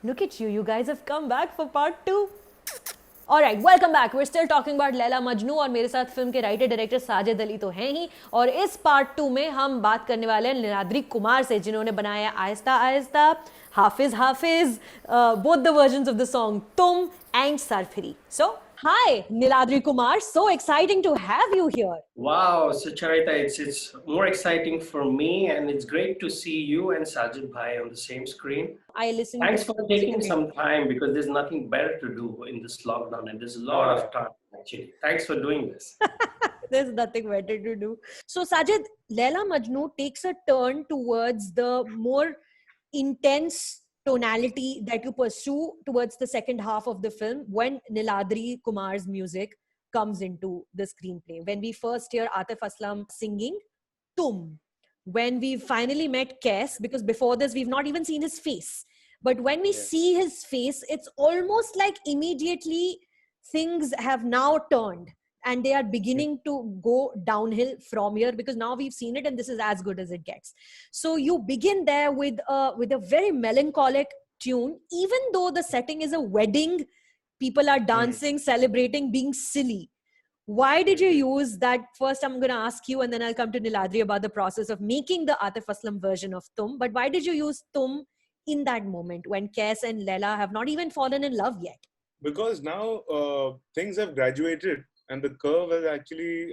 Look at you guys have come back for part 2. Alright, welcome back. We're still talking about Laila Majnu और मेरे साथ film के writer director Sajid Ali तो हैं ही और इस पार्ट 2 में हम बात करने वाले हैं निलाद्री कुमार से जिन्होंने बनाया आहिस्ता आहिस्ता, हाफिज, both the versions of the song Tum and Sarphiri. So, hi Niladri Kumar, so exciting to have you here. Wow, Sucharita, it's more exciting for me and it's great to see you and Sajid Bhai on the same screen. Thanks for taking some time because there's nothing better to do in this lockdown and there's a lot of time actually. Thanks for doing this. There's nothing better to do. So Sajid, Laila Majnu takes a turn towards the more intense tonality that you pursue towards the second half of the film when Niladri Kumar's music comes into the screenplay. When we first hear Atif Aslam singing Tum, when we finally met Kes, because before this we've not even seen his face. But when we see his face, it's almost like immediately things have now turned and they are beginning to go downhill from here because now we've seen it and this is as good as it gets. So you begin there with a very melancholic tune, even though the setting is a wedding, people are dancing, celebrating, being silly. Why did you use that? First, I'm going to ask you and then I'll come to Niladri about the process of making the Atif Aslam version of Tum. But why did you use Tum in that moment when Kes and Laila have not even fallen in love yet? Because now things have graduated and the curve has actually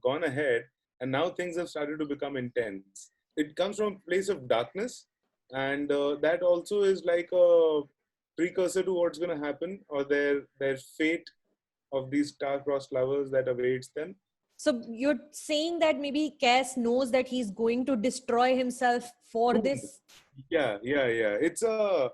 gone ahead and now things have started to become intense. It comes from a place of darkness and that also is like a precursor to what's going to happen or their fate of these star-crossed lovers that awaits them. So you're saying that maybe Kes knows that he's going to destroy himself for this? Yeah. It's a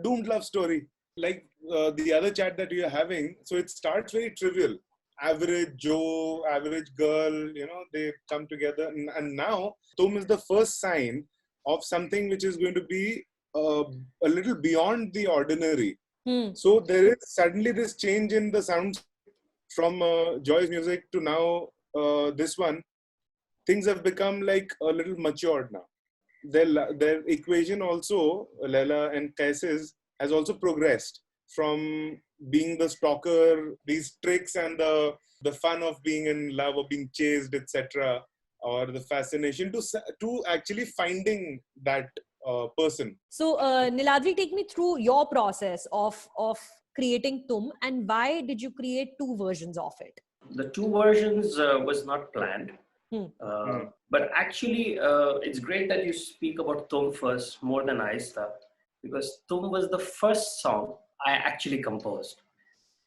doomed love story. Like the other chat that we are having, so it starts very trivial. Average Joe, average girl, they come together. And now, Tum is the first sign of something which is going to be a little beyond the ordinary. So there is suddenly this change in the sounds from Joy's music to now this one. Things have become like a little matured now. Their equation also, Laila and Kais's, has also progressed from being the stalker, these tricks and the fun of being in love or being chased, etc., or the fascination to actually finding that person. So Niladri, take me through your process of creating Tum and why did you create 2 versions of it? The 2 versions was not planned. But actually, it's great that you speak about Tum first more than Aahista because Tum was the first song I actually composed.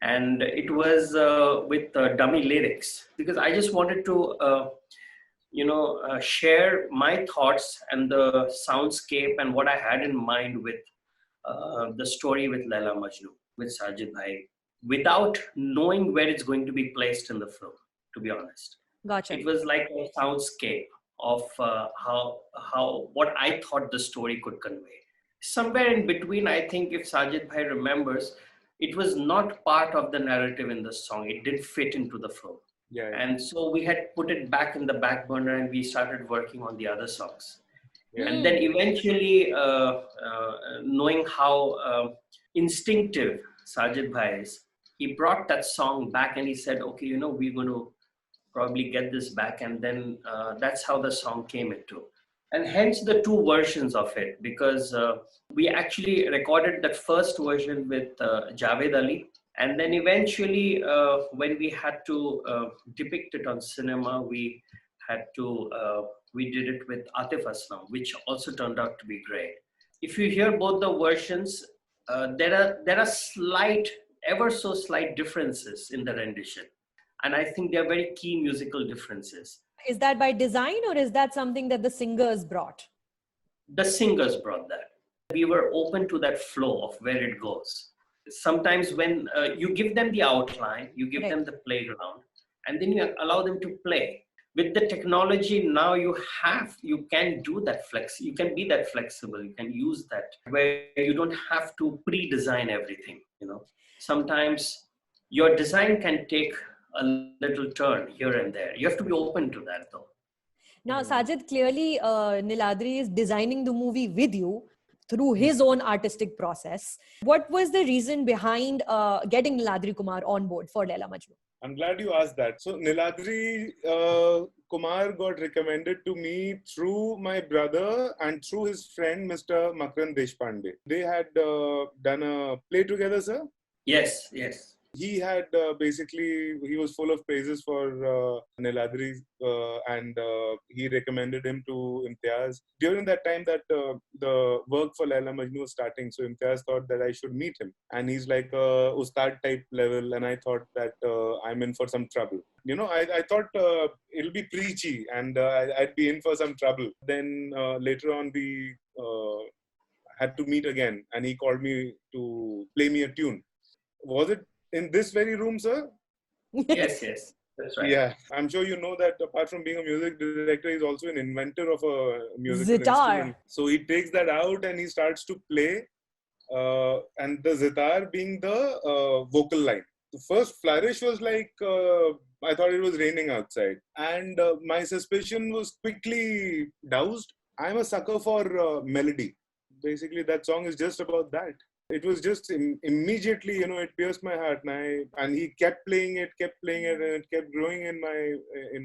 And it was with dummy lyrics because I just wanted to, share my thoughts and the soundscape and what I had in mind with the story with Laila Majnu, with Sajid Bhai, without knowing where it's going to be placed in the film, to be honest. Gotcha. It was like a soundscape of what I thought the story could convey. Somewhere in between, I think if Sajid Bhai remembers, it was not part of the narrative in the song. It didn't fit into the film. Yeah. And so we had put it back in the back burner and we started working on the other songs. And then eventually, knowing how instinctive Sajid Bhai is, he brought that song back and he said, okay, we're going to probably get this back. And then that's how the song came into. And hence the 2 versions of it, because we actually recorded that first version with Javed Ali. And then eventually, when we had to depict it on cinema, we did it with Atif Aslam, which also turned out to be great. If you hear both the versions, there are ever so slight differences in the rendition. And I think they're very key musical differences. Is that by design or is that something that the singers brought? The singers brought that. We were open to that flow of where it goes. Sometimes when you give them the outline, you give them the playground, and then you allow them to play. With the technology now, you can do that you can be that flexible, you can use that, where you don't have to pre-design everything, Sometimes your design can take a little turn here and there. You have to be open to that though. Now, Sajid, clearly Niladri is designing the movie with you. through his own artistic process. What was the reason behind getting Niladri Kumar on board for Laila Majnu? I'm glad you asked that. So Niladri Kumar got recommended to me through my brother and through his friend, Mr. Makran Deshpande. They had done a play together, sir? Yes, yes. He had he was full of praises for Niladri and he recommended him to Imtiaz. During that time that the work for Laila Majnu was starting, so Imtiaz thought that I should meet him. And he's like Ustad type level, and I thought that I'm in for some trouble. You know, I thought it'll be preachy and I'd be in for some trouble. Then later on we had to meet again, and he called me to play me a tune. Was it in this very room, sir? Yes, yes. That's right. Yeah, I'm sure you know that apart from being a music director, he's also an inventor of a musical Zitar. instrument. So he takes that out and he starts to play, and the zitar being the vocal line. The first flourish was like, I thought it was raining outside. And my suspicion was quickly doused. I'm a sucker for melody. Basically, that song is just about that. It was just immediately, you know, it pierced my heart, and he kept playing it, and it kept growing in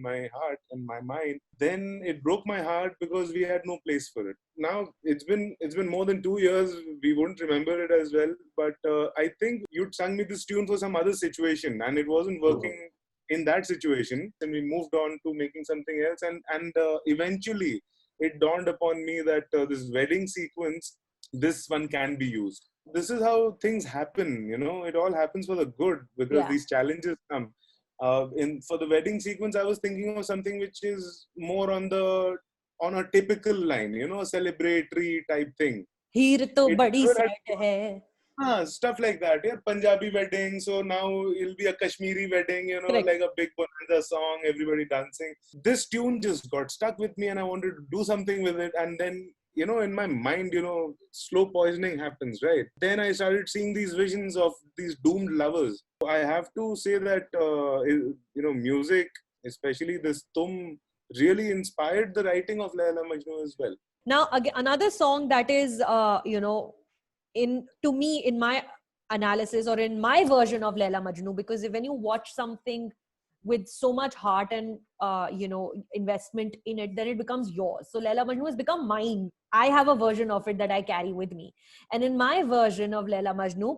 my heart and my mind. Then it broke my heart because we had no place for it. Now it's been more than 2 years. We wouldn't remember it as well, but I think you'd sung me this tune for some other situation, and it wasn't working in that situation. And we moved on to making something else, and eventually it dawned upon me that this wedding sequence, this one can be used. This is how things happen, you know. It all happens for the good because these challenges come. For the wedding sequence, I was thinking of something which is more on a typical line, you know, a celebratory type thing. Heer to badi set hai. Stuff like that. Yeah, Punjabi wedding. So now it'll be a Kashmiri wedding, you know, like a big bonanza song, everybody dancing. This tune just got stuck with me, and I wanted to do something with it, and then, you know, in my mind, you know, slow poisoning happens, right? Then I started seeing these visions of these doomed lovers. I have to say that, you know, music, especially this Tum, really inspired the writing of Laila Majnu as well. Now, again, another song that is, you know, to me, in my analysis or in my version of Laila Majnu, because when you watch something with so much heart and you know, investment in it, then it becomes yours. So Laila Majnu has become mine. I have a version of it that I carry with me. And in my version of Laila Majnu,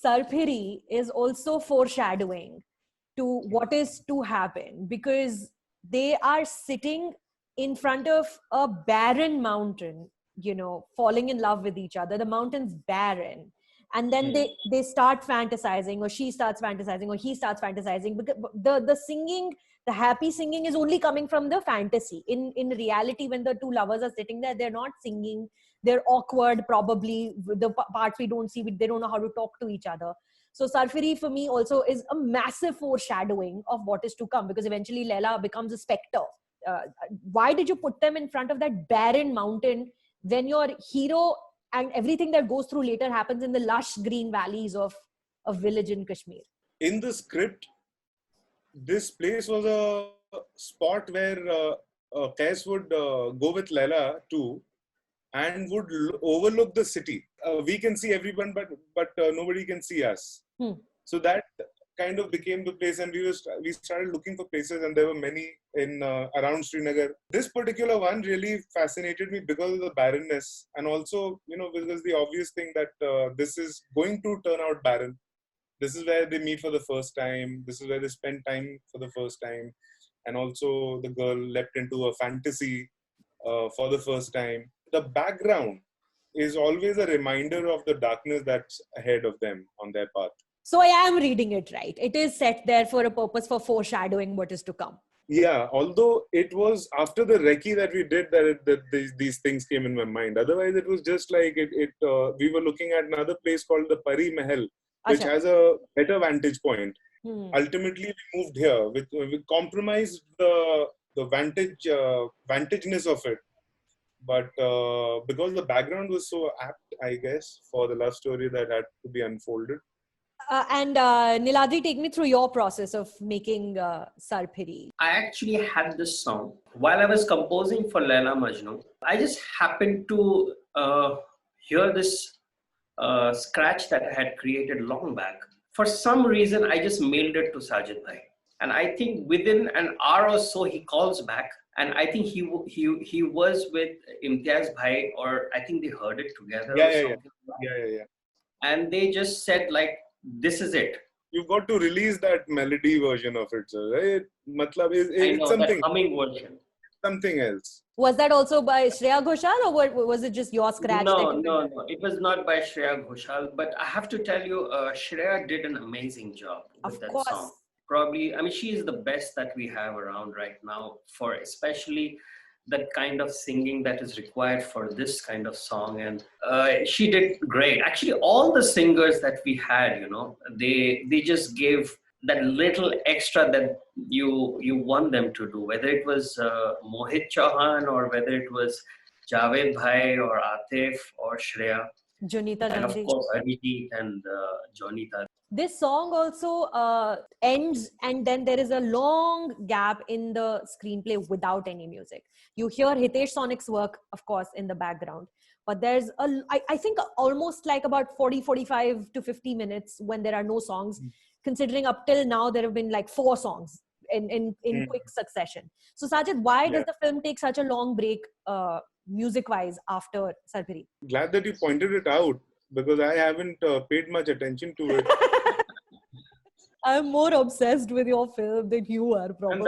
Sarphiri is also foreshadowing to what is to happen, because they are sitting in front of a barren mountain, you know, falling in love with each other. The mountain's barren. And then they start fantasizing, or she starts fantasizing, or he starts fantasizing, because the singing, the happy singing is only coming from the fantasy. In reality, when the two lovers are sitting there, they're not singing. They're awkward, probably. The parts we don't see, they don't know how to talk to each other. So Sarphiri for me also is a massive foreshadowing of what is to come, because eventually Laila becomes a specter. Why did you put them in front of that barren mountain when your hero and everything that goes through later happens in the lush green valleys of a village in Kashmir? In the script, this place was a spot where Qais would go with Laila too, and would overlook the city. We can see everyone, but nobody can see us. So that kind of became the place, and we started looking for places, and there were many in around Srinagar. This particular one really fascinated me because of the barrenness, and also, you know, because the obvious thing that this is going to turn out barren. This is where they meet for the first time. This is where they spend time for the first time, and also the girl leapt into a fantasy for the first time. The background is always a reminder of the darkness that's ahead of them on their path. So I am reading it right. It is set there for a purpose, for foreshadowing what is to come. Yeah, although it was after the recce that we did that these things came in my mind. Otherwise, it was just like we were looking at another place called the Pari Mahal, which has a better vantage point. Ultimately, we moved here. We compromised the vantageness of it. But because the background was so apt, I guess, for the love story that had to be unfolded. And Niladri, take me through your process of making Sarphiri. I actually had this song while I was composing for Laila Majnu. I just happened to hear this scratch that I had created long back. For some reason, I just mailed it to Sajid Bhai. And I think within an hour or so, he calls back. And I think he was with Imtiaz Bhai, or I think they heard it together or something. Yeah. And they just said, like, this is it. You've got to release that melody version of it, sir. Right? It's something. That humming version. Something else. Was that also by Shreya Ghoshal, or was it just your scratch? No. It was not by Shreya Ghoshal. But I have to tell you, Shreya did an amazing job with that song. Probably, I mean, she is the best that we have around right now, for especially the kind of singing that is required for this kind of song. And she did great. Actually, all the singers that we had, they just gave that little extra that you want them to do, whether it was Mohit Chauhan, or whether it was Javed Bhai or Atif or Shreya. Jonita, and of course Arijit and Jonita. This song also ends, and then there is a long gap in the screenplay without any music. You hear Hitesh Sonic's work, of course, in the background. But there's I think almost like about 45 to 50 minutes when there are no songs, considering up till now there have been like 4 songs in quick succession. So Sajid, why does the film take such a long break music-wise after Sarphiri? Glad that you pointed it out, because I haven't paid much attention to it. I'm more obsessed with your film than you are, probably. And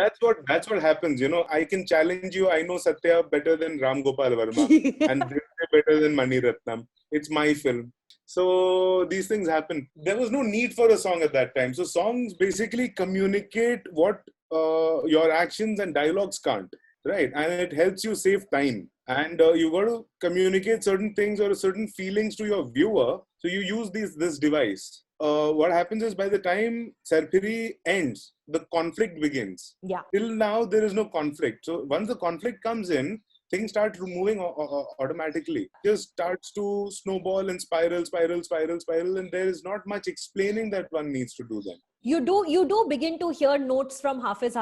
that's what happens. I can challenge you. I know Satya better than Ram Gopal Verma and Dimri better than Mani Ratnam. It's my film. So these things happen. There was no need for a song at that time. So songs basically communicate what your actions and dialogues can't. Right? And it helps you save time. And you got to communicate certain things or certain feelings to your viewer. So you use this device. What happens is, by the time Sarphiri ends, the conflict begins. Yeah. Till now, there is no conflict. So once the conflict comes in, things start moving automatically. It just starts to snowball and spiral, and there is not much explaining that one needs to do then. You do begin to hear notes from Hafiz,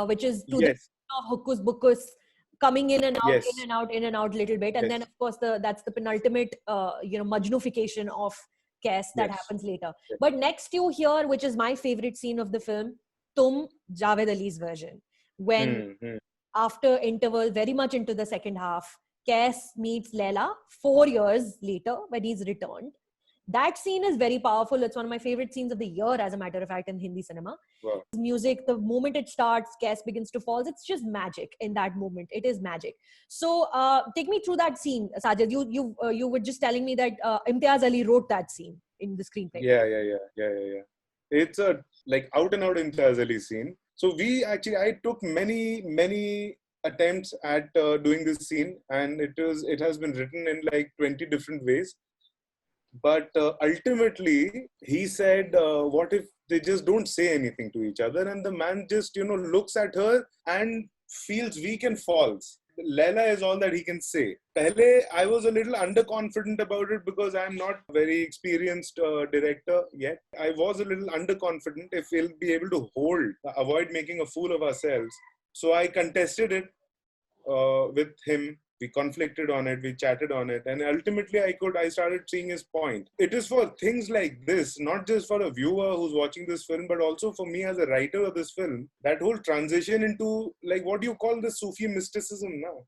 which is to the Hukus Bukus, coming in and out, in and out little bit. And then, of course, that's the penultimate, Majnufication of Kaise that happens later. But next you hear, which is my favorite scene of the film, Tum, Javed Ali's version. When after interval, very much into the second half, Kaise meets Laila 4 years later when he's returned. That scene is very powerful. It's one of my favorite scenes of the year, as a matter of fact, in Hindi cinema. Wow. Music, the moment it starts, Kaise begins to fall. It's just magic in that moment. It is magic. So take me through that scene, Sajid. You were just telling me that Imtiaz Ali wrote that scene in the screenplay. Yeah. It's a out and out Imtiaz Ali scene. So I took many attempts at doing this scene, and it has been written in 20 different ways. But ultimately, he said, what if they just don't say anything to each other, and the man just, looks at her and feels weak and falls. Laila is all that he can say. Pehle, I was a little underconfident about it because I'm not a very experienced director yet. I was a little underconfident if we'll be able to avoid making a fool of ourselves. So I contested it with him. We conflicted on it, we chatted on it, and ultimately I started seeing his point. It is for things like this, not just for a viewer who's watching this film, but also for me as a writer of this film, that whole transition into what do you call the Sufi mysticism now?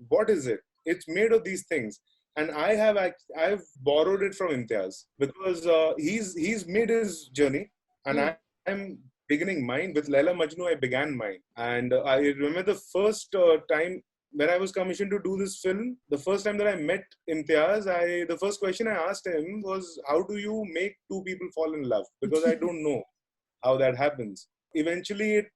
What is it? It's made of these things. And I've borrowed it from Imtiaz because he's made his journey, and I'm beginning mine. With Laila Majnu, I began mine. And I remember the first time when I was commissioned to do this film, the first time that I met Imtiaz, the first question I asked him was, how do you make two people fall in love? Because I don't know how that happens. Eventually, it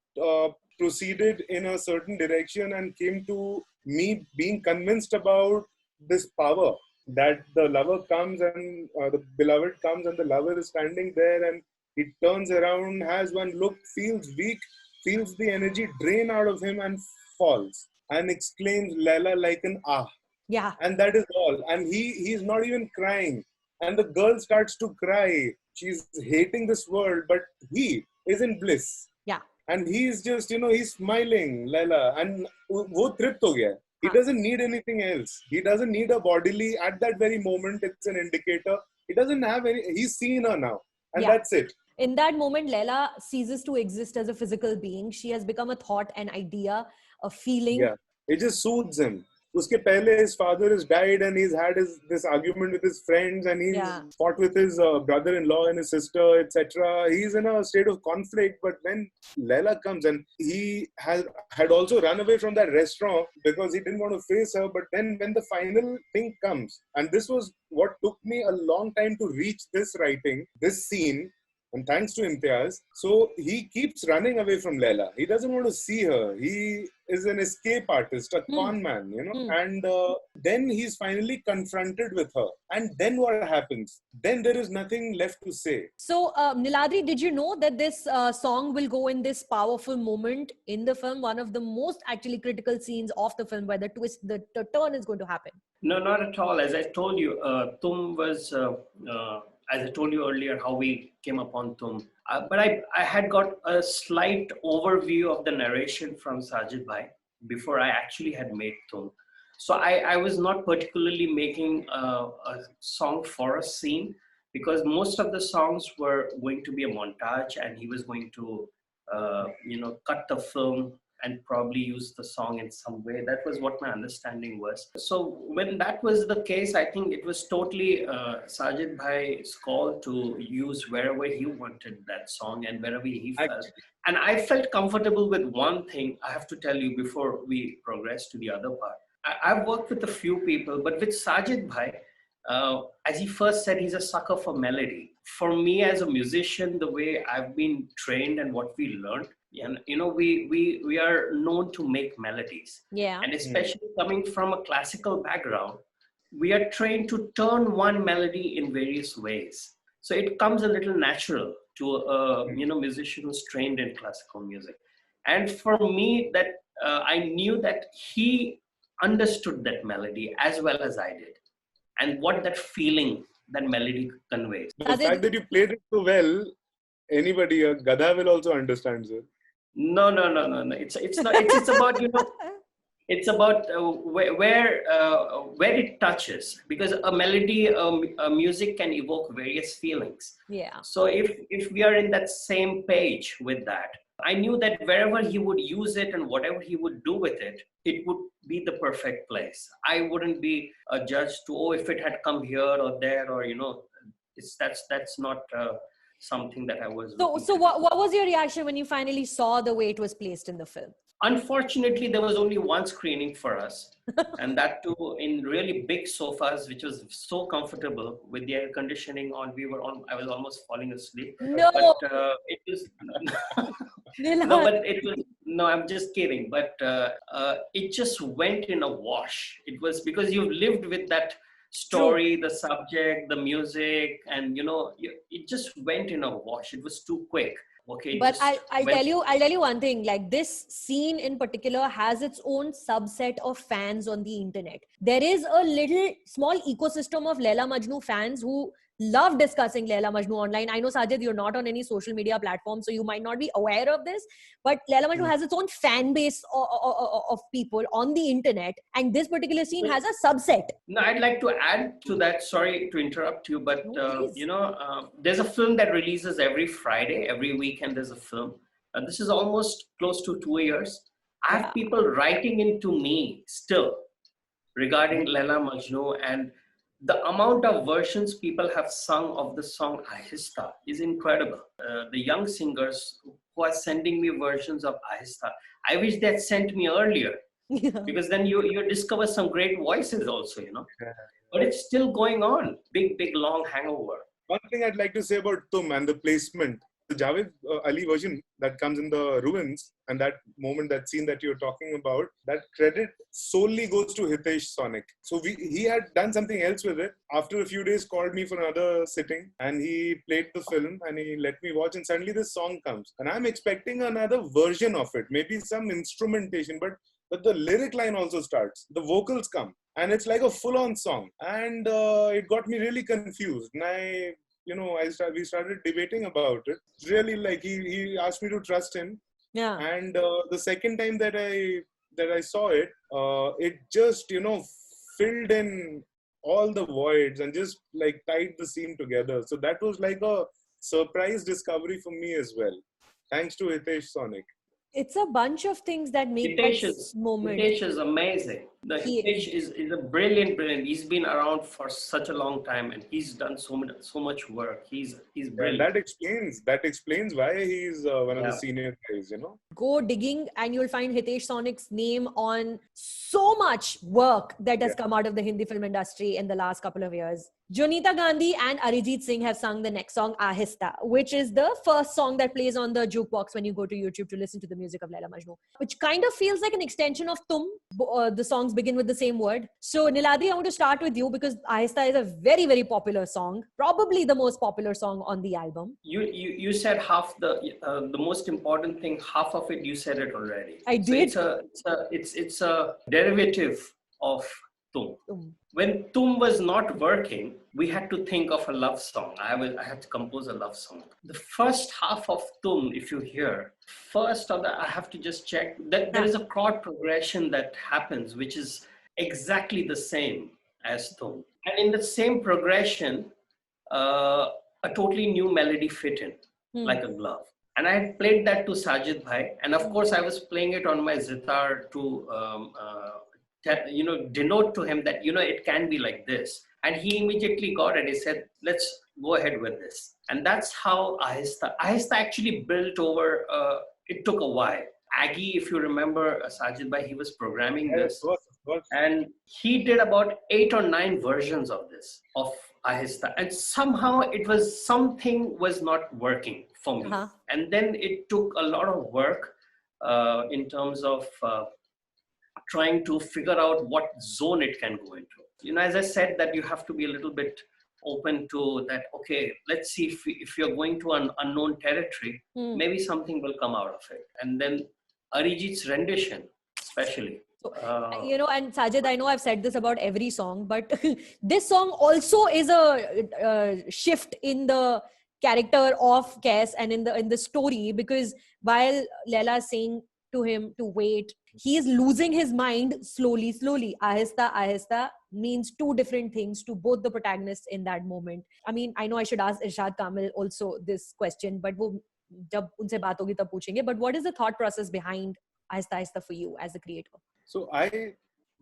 proceeded in a certain direction and came to me being convinced about this power that the lover comes and the beloved comes and the lover is standing there and he turns around, has one look, feels weak, feels the energy drain out of him and falls. And exclaims Laila like an ah. Yeah. And that is all. And he's not even crying. And the girl starts to cry. She's hating this world, but he is in bliss. Yeah. And he's just, he's smiling, Laila. And wo tript ho gaya. He doesn't need anything else. He doesn't need a bodily. At that very moment, it's an indicator. He doesn't have any. He's seen her now, and that's it. In that moment, Laila ceases to exist as a physical being. She has become a thought, an idea, a feeling. Yeah, it just soothes him. Uske pehle, his father has died and he's had this argument with his friends and he's fought with his brother-in-law and his sister, etc. He's in a state of conflict. But when Laila comes, and he had also run away from that restaurant because he didn't want to face her. But then when the final thing comes, and this was what took me a long time to reach this writing, this scene, and thanks to Imtiaz. So he keeps running away from Laila. He doesn't want to see her. He is an escape artist, a con man, and then he's finally confronted with her. And then what happens? Then there is nothing left to say. So, Niladri, did you know that this song will go in this powerful moment in the film? One of the most actually critical scenes of the film where the twist, the turn is going to happen. No, not at all. As I told you, Tum was... as I told you earlier, how we came upon Tum. But I had got a slight overview of the narration from Sajid Bhai before I actually had made Tum. So I was not particularly making a song for a scene, because most of the songs were going to be a montage and he was going to, cut the film and probably use the song in some way. That was what my understanding was. So when that was the case, I think it was totally Sajid Bhai's call to use wherever he wanted that song and wherever he felt. And I felt comfortable with one thing, I have to tell you before we progress to the other part. I've worked with a few people, but with Sajid Bhai, as he first said, he's a sucker for melody. For me as a musician, the way I've been trained and what we learned, and we are known to make melodies, and especially coming from a classical background, we are trained to turn one melody in various ways. So it comes a little natural to a musician who's trained in classical music. And for me, that I knew that he understood that melody as well as I did, and what that feeling, that melody conveys. The fact that you played it so well, anybody, a Gadha will also understand, sir. No. It's not. It's about It's about where it touches, because a melody, a music can evoke various feelings. Yeah. So if we are in that same page with that, I knew that wherever he would use it and whatever he would do with it, it would be the perfect place. I wouldn't be a judge to if it had come here or there, or that's not. Something that I was. So what was your reaction when you finally saw the way it was placed in the film? Unfortunately, there was only one screening for us, and that too in really big sofas, which was so comfortable with the air conditioning on. I was almost falling asleep. No. But it was. No, I'm just kidding. But it just went in a wash. It was because you've lived with that story, the subject, the music, and it just went in a wash. It was too quick. Okay, but I'll tell you one thing, like this scene in particular has its own subset of fans on the internet. There is a little small ecosystem of Laila Majnu fans who love discussing Laila Majnu online. I know, Sajid, you're not on any social media platform, so you might not be aware of this, but Laila Majnu has its own fan base of people on the internet, and this particular scene has a subset. No, I'd like to add to that. Sorry to interrupt you, but there's a film that releases every Friday, every weekend there's a film. This is almost close to 2 years. I have people writing into me still regarding Laila Majnu, and the amount of versions people have sung of the song Aahista is incredible. The young singers who are sending me versions of Aahista, I wish they had sent me earlier, because then you discover some great voices also, But it's still going on. Big, long hangover. One thing I'd like to say about Tum and the placement, the Javed Ali version that comes in the ruins, and that moment, that scene that you're talking about, that credit solely goes to Hitesh Sonic. So he had done something else with it. After a few days, called me for another sitting, and he played the film and he let me watch, and suddenly this song comes. And I'm expecting another version of it, maybe some instrumentation, but the lyric line also starts. The vocals come, and it's like a full-on song. And it got me really confused. And we started debating about it. Really, like he asked me to trust him. Yeah. And the second time that I that I saw it, it just, filled in all the voids and just like tied the scene together. So that was like a surprise discovery for me as well. Thanks to Hitesh Sonic. It's a bunch of things that make this moment. Hitesh is amazing. He Hitesh is a brilliant. He's been around for such a long time and he's done so much work. He's brilliant. And that explains why he's one of the senior guys, Go digging and you'll find Hitesh Sonic's name on so much work that has come out of the Hindi film industry in the last couple of years. Jonita Gandhi and Arijit Singh have sung the next song, Aahista, which is the first song that plays on the jukebox when you go to YouTube to listen to the music of Laila Majnu, which kind of feels like an extension of Tum. The songs begin with the same word. So Niladri, I want to start with you because Aahista is a very, very popular song, probably the most popular song on the album. You said half the most important thing, half of it you said it already. I did. So it's a derivative of Tum. When Tum was not working, we had to think of a love song. I had to compose a love song. The first half of Tum, if you hear, I have to just check that there is a chord progression that happens, which is exactly the same as Tum. And in the same progression, a totally new melody fit in, like a glove. And I had played that to Sajid Bhai. And of course, I was playing it on my sitar to denote to him that, it can be like this. And he immediately got it. He said, let's go ahead with this. And that's how Aahista actually built over, it took a while. Aggie, if you remember, Sajid Bhai, he was programming this. Of course. And he did about 8 or 9 versions of this, of Aahista. And somehow something was not working for me. And then it took a lot of work in terms of trying to figure out what zone it can go into. As I said, that you have to be a little bit open to that. Okay, let's see if you're going to an unknown territory, maybe something will come out of it. And then Arijit's rendition, especially. And Sajid, I know I've said this about every song, but this song also is a shift in the character of Kes and in the story, because while Laila is saying to him to wait, he is losing his mind slowly. Aahista means 2 different things to both the protagonists in that moment. I mean, I know I should ask Irshad Kamil also this question, but jab unse baat hogi tab puchenge. But what is the thought process behind Aahista for you as a creator? So I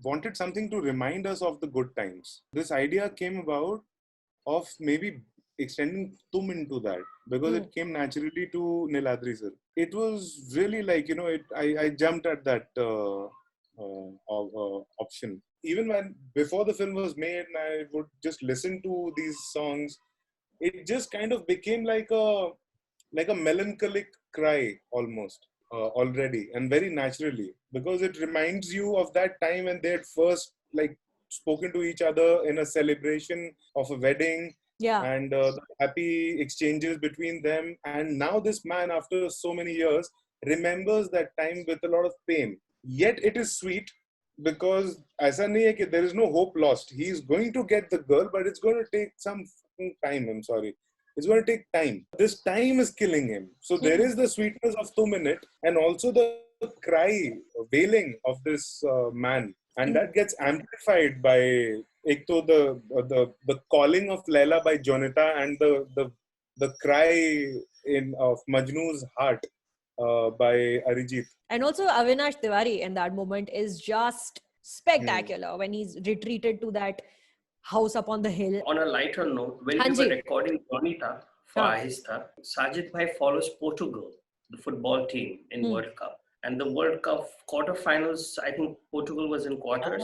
wanted something to remind us of the good times. This idea came about of maybe extending Tum into that, because it came naturally to Niladri sir. It was really like, I jumped at that option. Even before the film was made and I would just listen to these songs, it just kind of became like a melancholic cry almost already, and very naturally, because it reminds you of that time when they had first like spoken to each other in a celebration of a wedding. And the happy exchanges between them. And now this man, after so many years, remembers that time with a lot of pain. Yet it is sweet, because aisa nahi hai ki there is no hope lost. He is going to get the girl, but it's going to take some time. I'm sorry. It's going to take time. This time is killing him. So there is the sweetness of Tum in it, and also the cry, wailing of this man. And that gets amplified by the calling of Laila by Jonita, and the cry of Majnu's heart by Arijit. And also Avinash Tiwari in that moment is just spectacular when he's retreated to that house up on the hill. On a lighter note, when we were recording Jonita for Aahista, Sajid Bhai follows Portugal, the football team in World Cup. And the World Cup quarterfinals, I think Portugal was in quarters.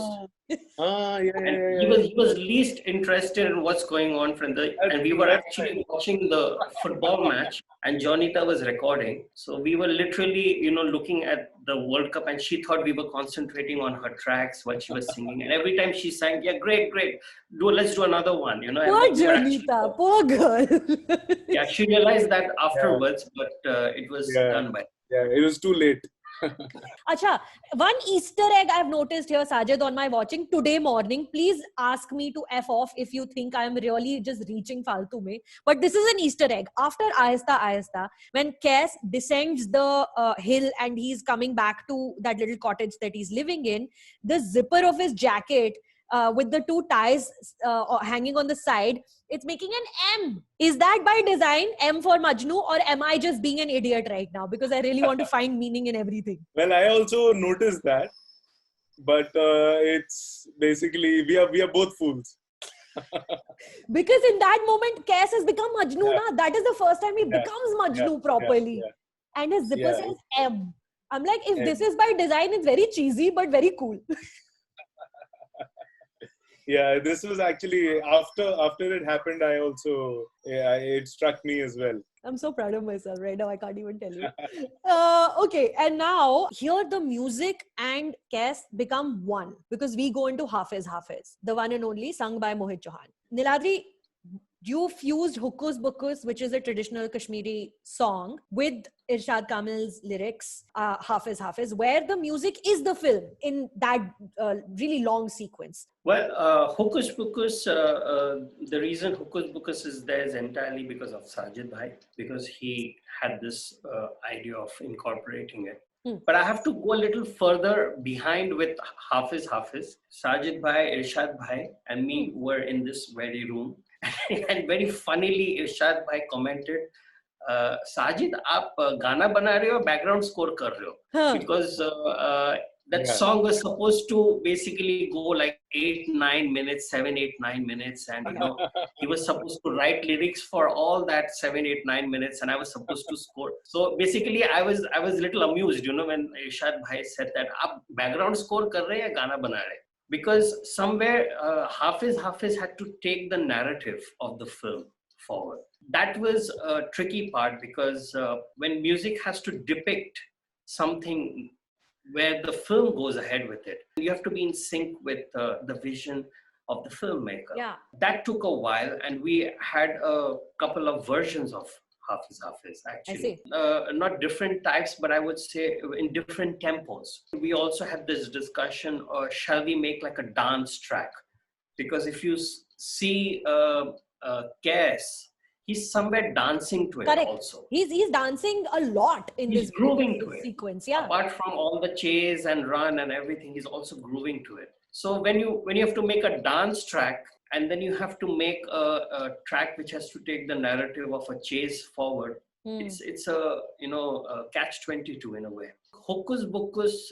He was least interested in what's going on and we were actually watching the football match, and Jonita was recording. So we were literally, looking at the World Cup, and she thought we were concentrating on her tracks while she was singing. And every time she sang, great. Let's do another one, Poor Jonita, poor girl. She realized that afterwards, but it was done by. Yeah, it was too late. Acha, one Easter egg I've noticed here, Sajid, on my watching today morning. Please ask me to F off if you think I'm really just reaching faltu mein. But this is an Easter egg. After Aahista Aahista, when Kes descends the hill and he's coming back to that little cottage that he's living in, the zipper of his jacket with the two ties hanging on the side, it's making an M. Is that by design, M for Majnu, or am I just being an idiot right now? Because I really want to find meaning in everything. Well, I also noticed that, but it's basically we are both fools. Because in that moment, Kes has become Majnu. Na? That is the first time he becomes Majnu properly. And his zipper says M. I'm like, if this is by design, it's very cheesy, but very cool. Yeah, this was actually after it happened. I also it struck me as well. I'm so proud of myself right now. I can't even tell you. Okay, and now here the music and Kes become one because we go into Hafiz, the one and only, sung by Mohit Chauhan. Niladri, you fused Hukus Bukus, which is a traditional Kashmiri song, with Irshad Kamil's lyrics, Hafiz, where the music is the film in that really long sequence. Well, Hokus Pokus, the reason Hokus Pokus is there is entirely because of Sajid Bhai, because he had this idea of incorporating it. But I have to go a little further behind with Hafiz. Sajid Bhai, Irshad Bhai, and me were in this very room. And very funnily, Irshad Bhai commented, Sajid, आप गाना बना रहे हो, background score कर रहे हो, because that song was supposed to basically go like 7, 8, 9 minutes, and he was supposed to write lyrics for all that 7, 8, 9 minutes, and I was supposed to score. So basically, I was a little amused, when Irshad Bhai said that, आप background score कर रहे हैं या गाना बना रहे हैं? Because somewhere Hafiz had to take the narrative of the film forward. That was a tricky part because when music has to depict something where the film goes ahead with it, you have to be in sync with the vision of the filmmaker. Yeah. That took a while, and we had a couple of versions of Hafiz actually. Not different types, but I would say in different tempos. We also had this discussion, shall we make like a dance track? Because if you see Kes, he's somewhere dancing to it. Correct. Also. He's dancing a lot in he's this grooving to it. Sequence. Yeah. Apart from all the chase and run and everything, he's also grooving to it. So when you have to make a dance track, and then you have to make a track which has to take the narrative of a chase forward, it's a catch-22 in a way. Hokus Pokus,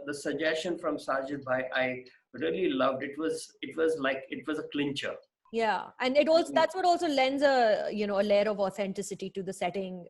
the suggestion from Sajid Bhai, I really loved. It was a clincher. Yeah, and it also that's what also lends a layer of authenticity to the setting.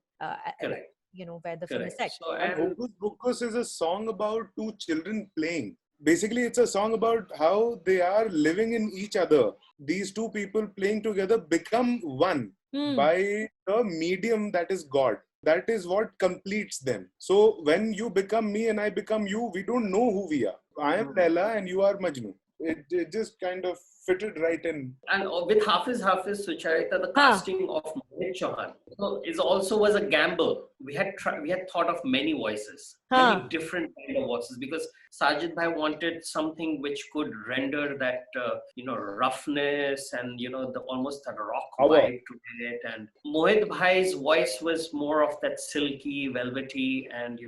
Correct. Where the film is set. So, and Hokus Pokus is a song about two children playing. Basically, it's a song about how they are living in each other. These two people playing together become one by the medium that is God. That is what completes them. So when you become me and I become you, we don't know who we are. I am Laila and you are Majnu. It just kind of fitted right in. And with Hafiz, Sucharita, the casting of Mohit Chauhan was a gamble. We had thought of many voices, many different kind of voices, because Sajid Bhai wanted something which could render that roughness and almost that rock vibe to it. And Mohit Bhai's voice was more of that silky, velvety, and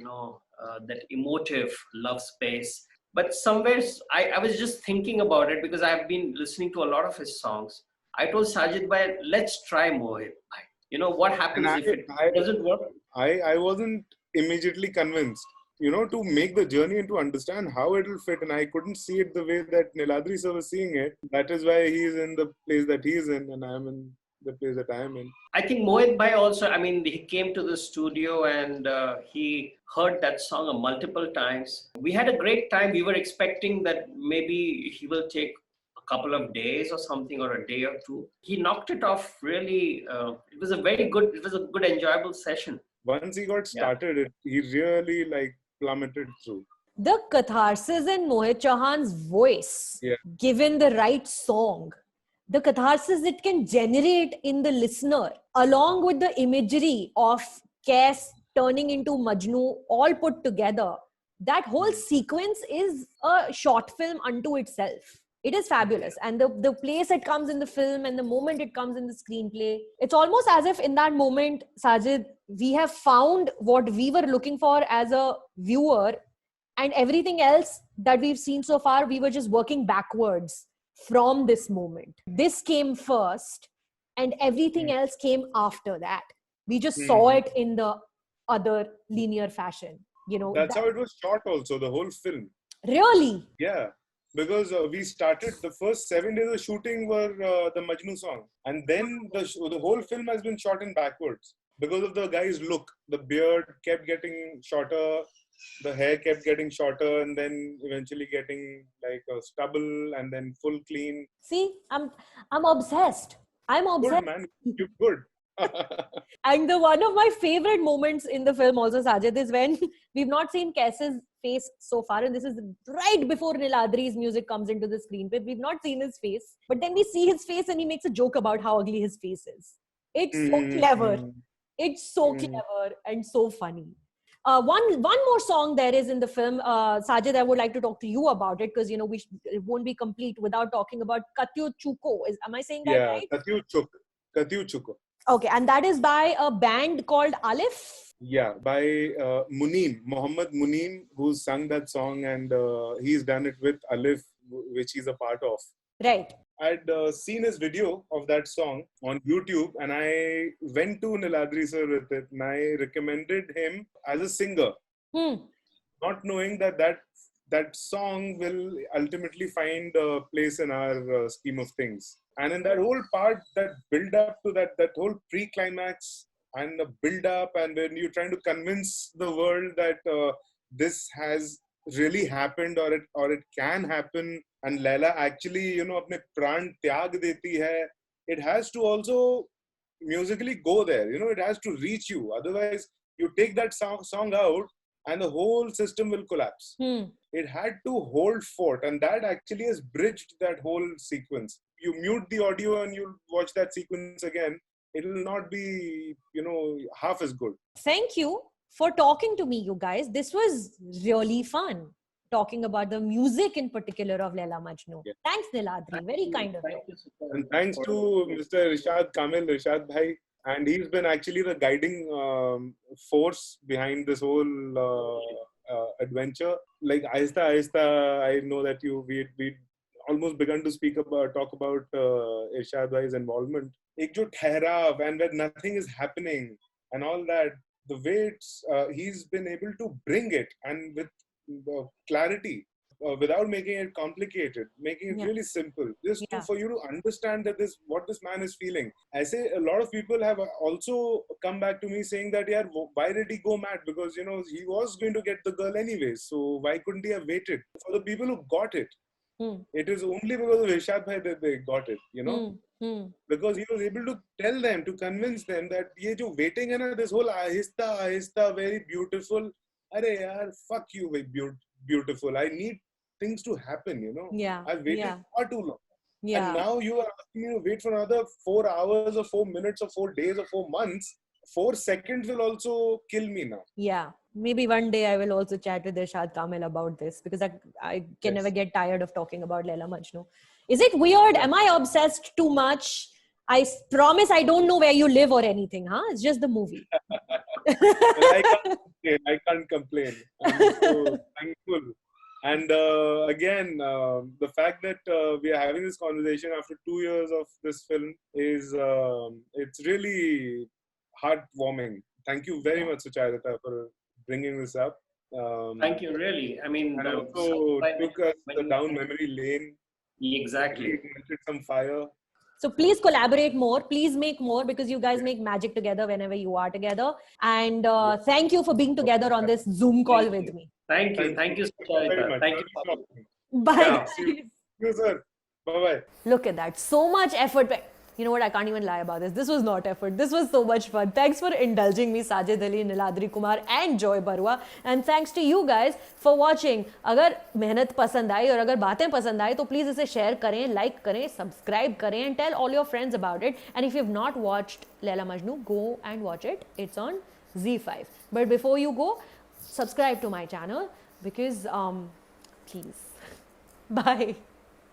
that emotive love space. But somewhere, I was just thinking about it because I've been listening to a lot of his songs. I told Sajid Bhai, let's try Mohit Bhai. What happens if it doesn't work? I wasn't immediately convinced, to make the journey and to understand how it will fit. And I couldn't see it the way that Niladri sir was seeing it. That is why he's in the place that he's in and I'm in the place that I am in. I think Mohit Bhai also, he came to the studio and he heard that song multiple times. We had a great time. We were expecting that maybe he will take a couple of days or something, or a day or two. He knocked it off really. It was a good, enjoyable session. Once he got started, he really plummeted through. The catharsis in Mohit Chauhan's voice, given the right song, the catharsis it can generate in the listener, along with the imagery of Kes turning into Majnu, all put together, that whole sequence is a short film unto itself. It is fabulous. And the place it comes in the film and the moment it comes in the screenplay, it's almost as if in that moment, Sajid, we have found what we were looking for as a viewer, and everything else that we've seen so far, we were just working backwards from this moment. This came first and everything else came after that. We just saw it in the other linear fashion. That's how it was shot also, the whole film. Really? Yeah. Because we started, the first 7 days of shooting were the Majnu song. And then the whole film has been shot in backwards. Because of the guy's look. The beard kept getting shorter, the hair kept getting shorter, and then eventually getting like a stubble and then full clean. See, I'm obsessed. I'm obsessed. Good, man. You're good. And one of my favorite moments in the film also, Sajid, is when we've not seen Kais's face so far, and this is right before Niladri's music comes into the screen. But we've not seen his face, but then we see his face and he makes a joke about how ugly his face is. It's so clever. It's so clever and so funny. One more song there is in the film, Sajid, I would like to talk to you about it, because it won't be complete without talking about Katyu, Chuko. Am I saying that right? Katyu, Chuko. Okay, and that is by a band called Alif? Yeah, by Muneem, Mohammed Muneem, who's sung that song, and he's done it with Alif, which he's a part of. Right. I'd seen his video of that song on YouTube, and I went to Niladri sir with it, and I recommended him as a singer, not knowing that song will ultimately find a place in our scheme of things. And in that whole part, that build up to that whole pre-climax and the build up, and when you're trying to convince the world that this has really happened or it can happen, and Laila actually अपने प्राण त्याग देती है, it has to also musically go there. It has to reach you. Otherwise, you take that song out and the whole system will collapse. It had to hold fort, and that actually has bridged that whole sequence. You mute the audio and you watch that sequence again, it will not be, half as good. Thank you for talking to me, you guys. This was really fun, talking about the music in particular of Laila Majnu. Yeah. Thanks, Niladri. Very kind of you. And thanks to Mr. Rishad Bhai. And he's been actually the guiding force behind this whole adventure. Like Aahista, I know that we almost begun to talk about Irshad Bhai's involvement. Ek jo thehrav, and where nothing is happening and all that, the way he's been able to bring it, and with clarity, without making it complicated, making it really simple, just for you to understand that what this man is feeling. I say a lot of people have also come back to me saying that, yeah, why did he go mad? Because he was going to get the girl anyway, so why couldn't he have waited? For the people who got it, it is only because of Irshad Bhai that they got it, because he was able to tell them, to convince them that ye jo waiting hai na, this whole Aahista, very beautiful, are yaar, fuck you, very beautiful. I need things to happen, Yeah. I've waited far too long. Yeah. And now you are asking me to wait for another 4 hours or 4 minutes or 4 days or 4 months. 4 seconds will also kill me now. Yeah. Maybe one day I will also chat with Irshad Kamil about this, because I can never get tired of talking about Laila Majnu. Is it weird? Am I obsessed too much? I promise I don't know where you live or anything, huh? It's just the movie. I can't complain. I'm so thankful. And again, the fact that we are having this conversation after 2 years of this film is, it's really heartwarming. Thank you very much, Sucharita, for bringing this up. Thank you, really. I mean, and also took us down memory lane. Exactly. Ignited some fire. So please collaborate more. Please make more, because you guys make magic together whenever you are together. And thank you for being together on this Zoom call with me. Thank you. Thank you, Sucharita. Thank you. Bye. Yeah. See you, sir. Bye-bye. Look at that. So much effort. You know what? I can't even lie about this. This was not effort. This was so much fun. Thanks for indulging me, Sajid Ali, Niladri Kumar and Joy Barua. And thanks to you guys for watching. अगर मेहनत पसंद आई और अगर बातें पसंद आई तो please इसे share करें, like करें, subscribe करें and tell all your friends about it. And if you've not watched Laila Majnu, go and watch it. It's on Z5. But before you go, subscribe to my channel. because please. Bye.